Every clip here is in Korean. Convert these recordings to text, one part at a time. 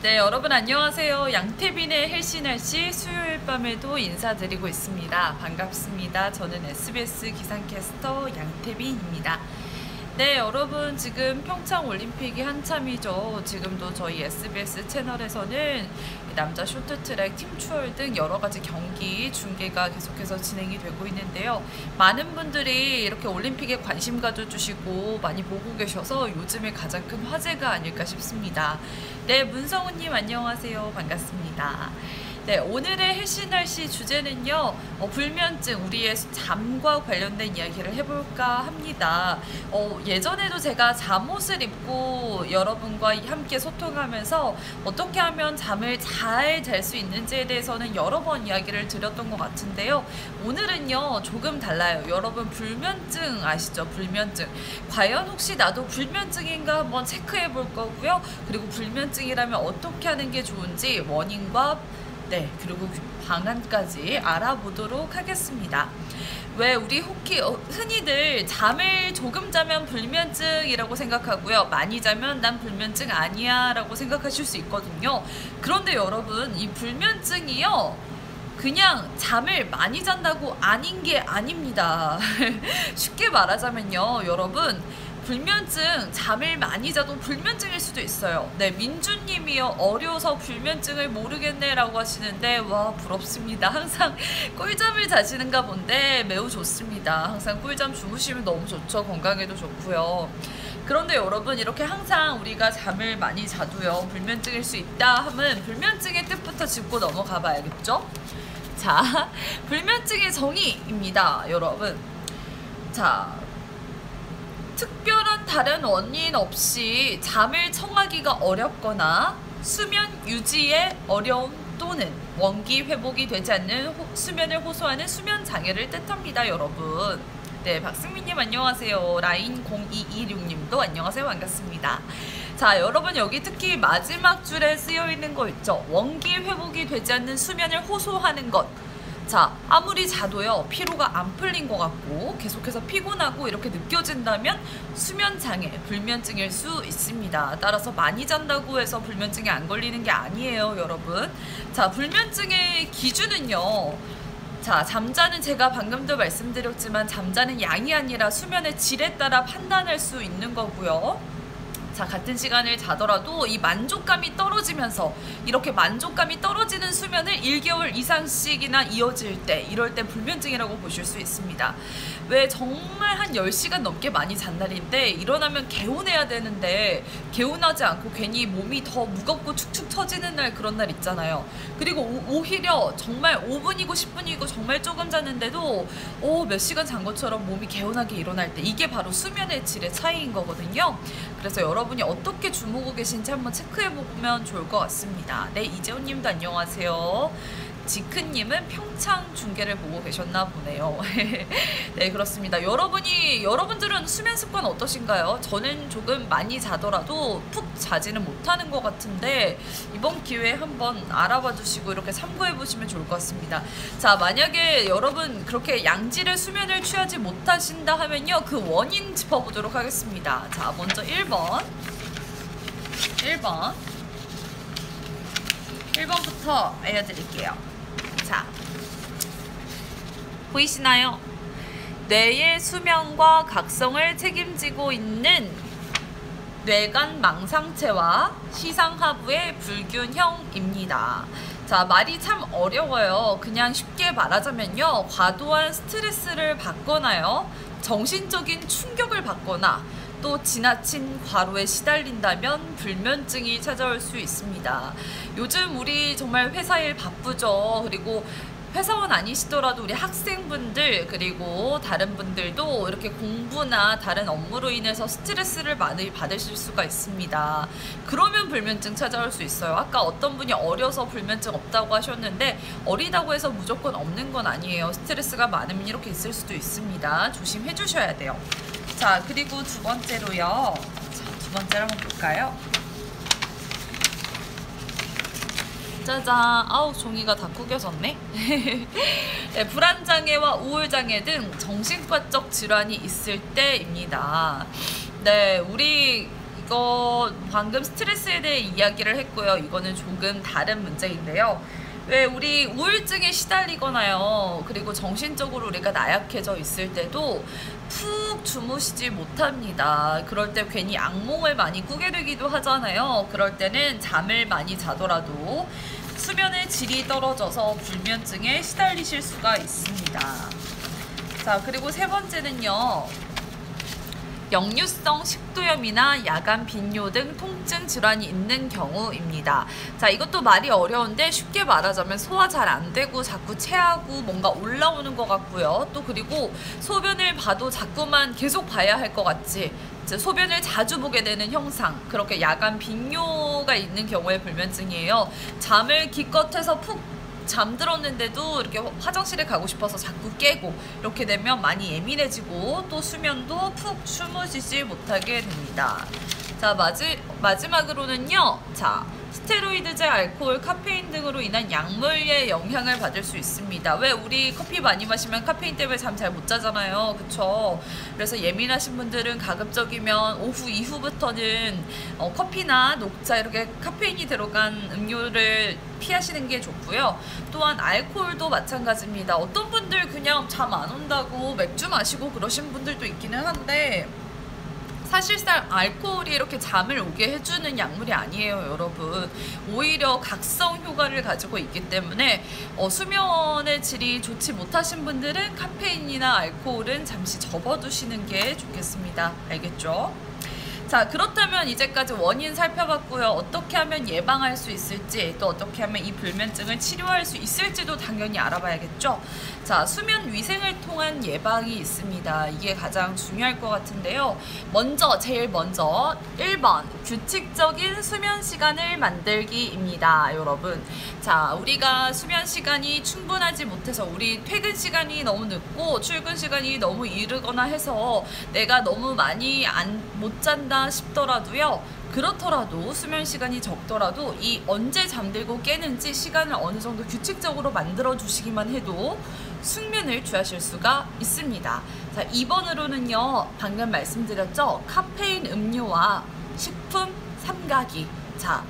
네, 여러분 안녕하세요. 양태빈의 헬시날씨 수요일 밤에도 인사드리고 있습니다. 반갑습니다. 저는 SBS 기상캐스터 양태빈입니다. 네, 여러분 지금 평창올림픽이 한참이죠. 지금도 저희 SBS 채널에서는 남자 쇼트트랙, 팀추월 등 여러가지 경기 중계가 계속해서 진행이 되고 있는데요. 많은 분들이 이렇게 올림픽에 관심 가져주시고 많이 보고 계셔서 요즘에 가장 큰 화제가 아닐까 싶습니다. 네, 문성우님 안녕하세요. 반갑습니다. 네, 오늘의 헬시날씨 주제는요, 불면증, 우리의 잠과 관련된 이야기를 해볼까 합니다. 예전에도 제가 잠옷을 입고 여러분과 함께 소통하면서 어떻게 하면 잠을 잘 잘 수 있는지에 대해서는 여러 번 이야기를 드렸던 것 같은데요. 오늘은요, 조금 달라요. 여러분 불면증 아시죠? 불면증. 과연 혹시 나도 불면증인가 한번 체크해 볼 거고요. 그리고 불면증이라면 어떻게 하는 게 좋은지 원인과 그리고 방안까지 알아보도록 하겠습니다. 왜 우리 흔히들 잠을 조금 자면 불면증이라고 생각하고요. 많이 자면 난 불면증 아니야 라고 생각하실 수 있거든요. 그런데 여러분, 이 불면증이요, 그냥 잠을 많이 잔다고 아닌 게 아닙니다. 쉽게 말하자면요, 여러분, 불면증, 잠을 많이 자도 불면증일 수도 있어요. 네, 민주님이요, 어려서 불면증을 모르겠네 라고 하시는데, 와, 부럽습니다. 항상 꿀잠을 자시는가 본데 매우 좋습니다. 항상 꿀잠 주무시면 너무 좋죠. 건강에도 좋고요. 그런데 여러분, 이렇게 항상 우리가 잠을 많이 자도요, 불면증일 수 있다 하면 불면증의 뜻부터 짚고 넘어가 봐야겠죠? 자, 불면증의 정의입니다, 여러분. 자, 특별한 다른 원인 없이 잠을 청하기가 어렵거나 수면 유지에 어려움 또는 원기 회복이 되지 않는 수면을 호소하는 수면 장애를 뜻합니다, 여러분. 네, 박승민님 안녕하세요. 라인 0226님도 안녕하세요. 반갑습니다. 자, 여러분 여기 특히 마지막 줄에 쓰여 있는 거 있죠? 원기 회복이 되지 않는 수면을 호소하는 것. 자, 아무리 자도요, 피로가 안 풀린 것 같고 계속해서 피곤하고 이렇게 느껴진다면 수면장애, 불면증일 수 있습니다. 따라서 많이 잔다고 해서 불면증에 안 걸리는 게 아니에요, 여러분. 자, 불면증의 기준은요, 자, 잠자는, 제가 방금도 말씀드렸지만 잠자는 양이 아니라 수면의 질에 따라 판단할 수 있는 거고요. 자, 같은 시간을 자더라도 이 만족감이 떨어지면서, 이렇게 만족감이 떨어지는 수면을 1개월 이상씩이나 이어질 때, 이럴 때 불면증이라고 보실 수 있습니다. 왜 정말 한 10시간 넘게 많이 잔 날인데 일어나면 개운해야 되는데 개운하지 않고 괜히 몸이 더 무겁고 축축 처지는 날, 그런 날 있잖아요. 그리고 오히려 정말 5분이고 10분이고 정말 조금 잤는데도 몇 시간 잔 것처럼 몸이 개운하게 일어날 때, 이게 바로 수면의 질의 차이인 거거든요. 그래서 여러분이 어떻게 주무고 계신지 한번 체크해보면 좋을 것 같습니다. 네, 이재훈님도 안녕하세요. 지크님은 평창 중계를 보고 계셨나 보네요. 네, 그렇습니다. 여러분들은 수면 습관 어떠신가요? 저는 조금 많이 자더라도 푹 자지는 못하는 것 같은데 이번 기회에 한번 알아봐 주시고 이렇게 참고해 보시면 좋을 것 같습니다. 자, 만약에 여러분 그렇게 양질의 수면을 취하지 못하신다 하면요, 그 원인 짚어보도록 하겠습니다. 자, 먼저 1번부터 알려드릴게요. 자, 보이시나요? 뇌의 수면과 각성을 책임지고 있는 뇌간 망상체와 시상하부의 불균형입니다. 자, 말이 참 어려워요. 그냥 쉽게 말하자면요, 과도한 스트레스를 받거나요, 정신적인 충격을 받거나 또 지나친 과로에 시달린다면 불면증이 찾아올 수 있습니다. 요즘 우리 정말 회사 일 바쁘죠. 그리고 회사원 아니시더라도 우리 학생분들, 그리고 다른 분들도 이렇게 공부나 다른 업무로 인해서 스트레스를 많이 받으실 수가 있습니다. 그러면 불면증 찾아올 수 있어요. 아까 어떤 분이 어려서 불면증 없다고 하셨는데 어리다고 해서 무조건 없는 건 아니에요. 스트레스가 많으면 이렇게 있을 수도 있습니다. 조심해 주셔야 돼요. 자, 그리고 두 번째로요. 자, 두 번째로 한번 볼까요? 짜잔, 아우, 종이가 다 구겨졌네. 네, 불안장애와 우울장애 등 정신과적 질환이 있을 때입니다. 네, 우리 이거 방금 스트레스에 대해 이야기를 했고요. 이거는 조금 다른 문제인데요. 왜 우리 우울증에 시달리거나요, 그리고 정신적으로 우리가 나약해져 있을 때도 푹 주무시지 못합니다. 그럴 때 괜히 악몽을 많이 꾸게 되기도 하잖아요. 그럴 때는 잠을 많이 자더라도 수면의 질이 떨어져서 불면증에 시달리실 수가 있습니다. 자, 그리고 세 번째는요, 역류성 식도염이나 야간 빈뇨 등 통증 질환이 있는 경우입니다. 자, 이것도 말이 어려운데 쉽게 말하자면 소화 잘 안 되고 자꾸 체하고 뭔가 올라오는 것 같고요. 또 그리고 소변을 봐도 자꾸만 계속 봐야 할 것 같지, 소변을 자주 보게 되는 형상, 그렇게 야간 빈뇨가 있는 경우의 불면증이에요. 잠을 기껏해서 푹 잠들었는데도 이렇게 화장실에 가고 싶어서 자꾸 깨고, 이렇게 되면 많이 예민해지고 또 수면도 푹 주무시지 못하게 됩니다. 자, 마지막으로는요, 자, 스테로이드제, 알코올, 카페인 등으로 인한 약물의 영향을 받을 수 있습니다. 왜 우리 커피 많이 마시면 카페인 때문에 잠 잘 못 자잖아요. 그쵸? 그래서 예민하신 분들은 가급적이면 오후 이후부터는 커피나 녹차 이렇게 카페인이 들어간 음료를 피하시는 게 좋고요. 또한 알코올도 마찬가지입니다. 어떤 분들 그냥 잠 안 온다고 맥주 마시고 그러신 분들도 있기는 한데, 사실상 알코올이 이렇게 잠을 오게 해주는 약물이 아니에요, 여러분. 오히려 각성 효과를 가지고 있기 때문에 수면의 질이 좋지 못하신 분들은 카페인이나 알코올은 잠시 접어두시는 게 좋겠습니다. 알겠죠? 자, 그렇다면 이제까지 원인 살펴봤고요. 어떻게 하면 예방할 수 있을지, 또 어떻게 하면 이 불면증을 치료할 수 있을지도 당연히 알아봐야겠죠. 자, 수면 위생을 통한 예방이 있습니다. 이게 가장 중요할 것 같은데요. 제일 먼저 1번, 규칙적인 수면 시간을 만들기입니다, 여러분. 자, 우리가 수면 시간이 충분하지 못해서 우리 퇴근 시간이 너무 늦고 출근 시간이 너무 이르거나 해서 내가 너무 많이 못 잔다 싶더라도요, 그렇더라도 수면 시간이 적더라도 이 언제 잠들고 깨는지 시간을 어느 정도 규칙적으로 만들어 주시기만 해도 숙면을 취하실 수가 있습니다. 자, 2번으로는요, 방금 말씀드렸죠, 카페인 음료와 식품 삼가기. 자,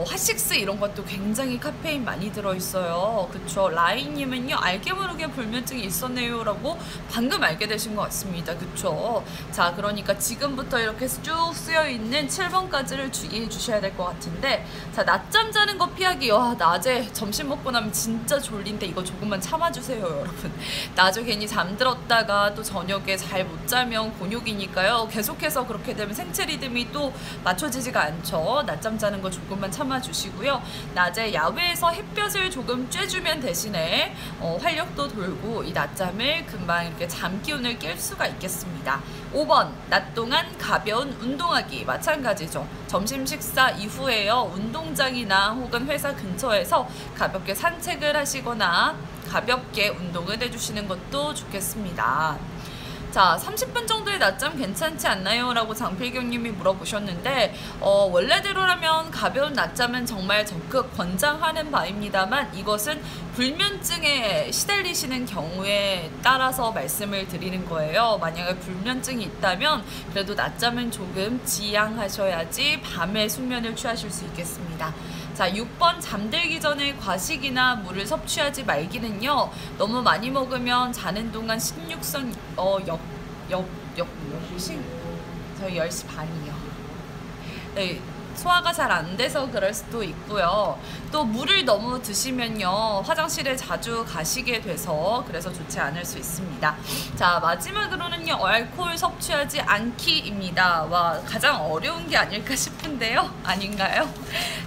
핫식스 이런 것도 굉장히 카페인 많이 들어있어요. 그쵸? 라인님은요, 알게 모르게 불면증이 있었네요 라고 방금 알게 되신 것 같습니다. 그쵸? 자, 그러니까 지금부터 이렇게 쭉 쓰여있는 7번까지를 주의해 주셔야 될 것 같은데, 자, 낮잠 자는 거 피하기. 와, 낮에 점심 먹고 나면 진짜 졸린데 이거 조금만 참아주세요, 여러분. 낮에 괜히 잠들었다가 또 저녁에 잘 못 자면 곤욕이니까요. 계속해서 그렇게 되면 생체 리듬이 또 맞춰지지가 않죠. 낮잠 자는 거 조금만 참아주시고요. 낮에 야외에서 햇볕을 조금 쬐주면 대신에 활력도 돌고 이 낮잠을 금방 이렇게 잠 기운을 깰 수가 있겠습니다. 5번, 낮 동안 가벼운 운동하기. 마찬가지죠. 점심 식사 이후에요, 운동장이나 혹은 회사 근처에서 가볍게 산책을 하시거나 가볍게 운동을 해주시는 것도 좋겠습니다. 자, 30분 정도의 낮잠 괜찮지 않나요? 라고 장필경님이 물어보셨는데, 원래대로라면 가벼운 낮잠은 정말 적극 권장하는 바입니다만, 이것은 불면증에 시달리시는 경우에 따라서 말씀을 드리는 거예요. 만약에 불면증이 있다면 그래도 낮잠은 조금 지양하셔야지 밤에 숙면을 취하실 수 있겠습니다. 자, 6번, 잠들기 전에 과식이나 물을 섭취하지 말기는요, 너무 많이 먹으면 자는 동안 식육성 저희 10시 반이요. 네, 소화가 잘 안 돼서 그럴 수도 있고요. 또 물을 너무 드시면요, 화장실에 자주 가시게 돼서 그래서 좋지 않을 수 있습니다. 자, 마지막으로는요, 알코올 섭취하지 않기입니다. 와, 가장 어려운 게 아닐까 싶은데요. 아닌가요?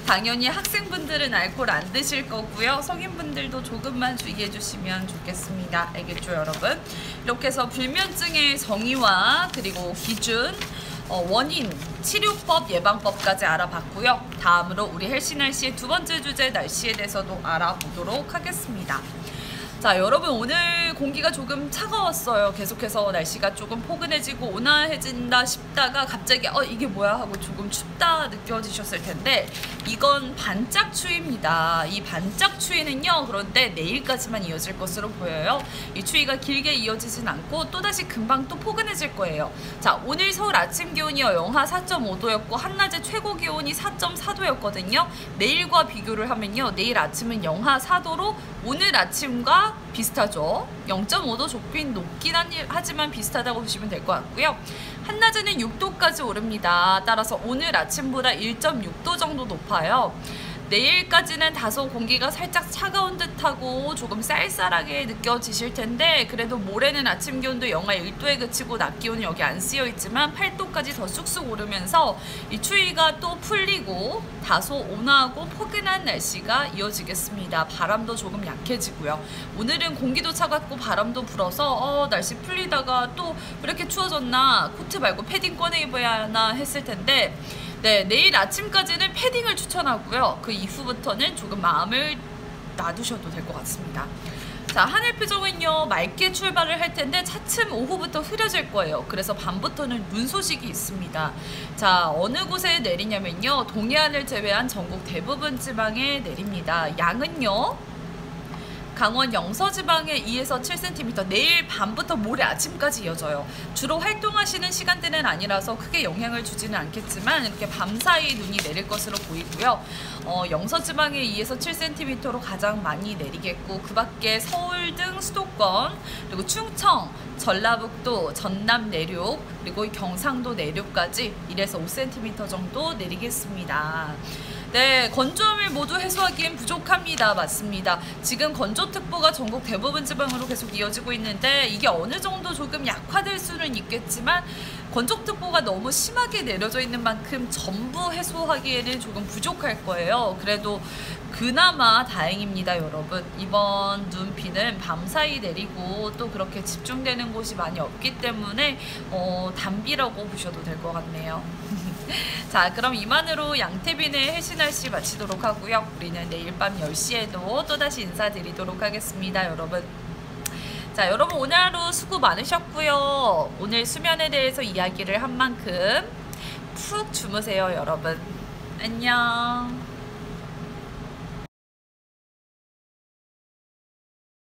당연히 학생분들은 알코올 안 드실 거고요. 성인분들도 조금만 주의해 주시면 좋겠습니다. 알겠죠, 여러분? 이렇게 해서 불면증의 정의와 그리고 기준, 원인, 치료법, 예방법까지 알아봤고요. 다음으로 우리 헬시날씨의 두 번째 주제, 날씨에 대해서도 알아보도록 하겠습니다. 자, 여러분 오늘 공기가 조금 차가웠어요. 계속해서 날씨가 조금 포근해지고 온화해진다 싶다가 갑자기 이게 뭐야 하고 조금 춥다 느껴지셨을 텐데 이건 반짝 추위입니다. 이 반짝 추위는요, 그런데 내일까지만 이어질 것으로 보여요. 이 추위가 길게 이어지진 않고 또다시 금방 또 포근해질 거예요. 자, 오늘 서울 아침 기온이요 영하 4.5도였고 한낮에 최고 기온이 4.4도였거든요. 내일과 비교를 하면요, 내일 아침은 영하 4도로 오늘 아침과 비슷하죠. 0.5도 높긴 하지만 비슷하다고 보시면 될 것 같고요. 한낮에는 6도까지 오릅니다. 따라서 오늘 아침보다 1.6도 정도 높아요. 내일까지는 다소 공기가 살짝 차가운 듯하고 조금 쌀쌀하게 느껴지실 텐데 그래도 모레는 아침 기온도 영하 1도에 그치고 낮 기온은 여기 안 쓰여 있지만 8도까지 더 쑥쑥 오르면서 이 추위가 또 풀리고 다소 온화하고 포근한 날씨가 이어지겠습니다. 바람도 조금 약해지고요. 오늘은 공기도 차갑고 바람도 불어서 날씨 풀리다가 또 왜 이렇게 추워졌나, 코트 말고 패딩 꺼내 입어야 하나 했을 텐데 네, 내일 아침까지는 패딩을 추천하고요. 그 이후부터는 조금 마음을 놔두셔도 될 것 같습니다. 자, 하늘 표정은요 맑게 출발을 할 텐데 차츰 오후부터 흐려질 거예요. 그래서 밤부터는 눈 소식이 있습니다. 자, 어느 곳에 내리냐면요, 동해안을 제외한 전국 대부분 지방에 내립니다. 양은요, 강원 영서지방에 2에서 7cm, 내일 밤부터 모레 아침까지 이어져요. 주로 활동하시는 시간대는 아니라서 크게 영향을 주지는 않겠지만 이렇게 밤사이 눈이 내릴 것으로 보이고요. 영서지방에 2에서 7cm로 가장 많이 내리겠고 그 밖에 서울 등 수도권, 그리고 충청, 전라북도, 전남 내륙, 그리고 경상도 내륙까지 1에서 5cm 정도 내리겠습니다. 네, 건조함을 모두 해소하기엔 부족합니다. 맞습니다. 지금 건조특보가 전국 대부분 지방으로 계속 이어지고 있는데 이게 어느 정도 조금 약화될 수는 있겠지만 건조특보가 너무 심하게 내려져 있는 만큼 전부 해소하기에는 조금 부족할 거예요. 그래도 그나마 다행입니다, 여러분. 이번 눈비는 밤사이 내리고 또 그렇게 집중되는 곳이 많이 없기 때문에 단비라고 보셔도 될 것 같네요. 자, 그럼 이만으로 양태빈의 해시날씨 마치도록 하고요. 우리는 내일 밤 10시에도 또다시 인사드리도록 하겠습니다, 여러분. 자, 여러분 오늘 하루 수고 많으셨고요. 오늘 수면에 대해서 이야기를 한 만큼 푹 주무세요, 여러분. 안녕.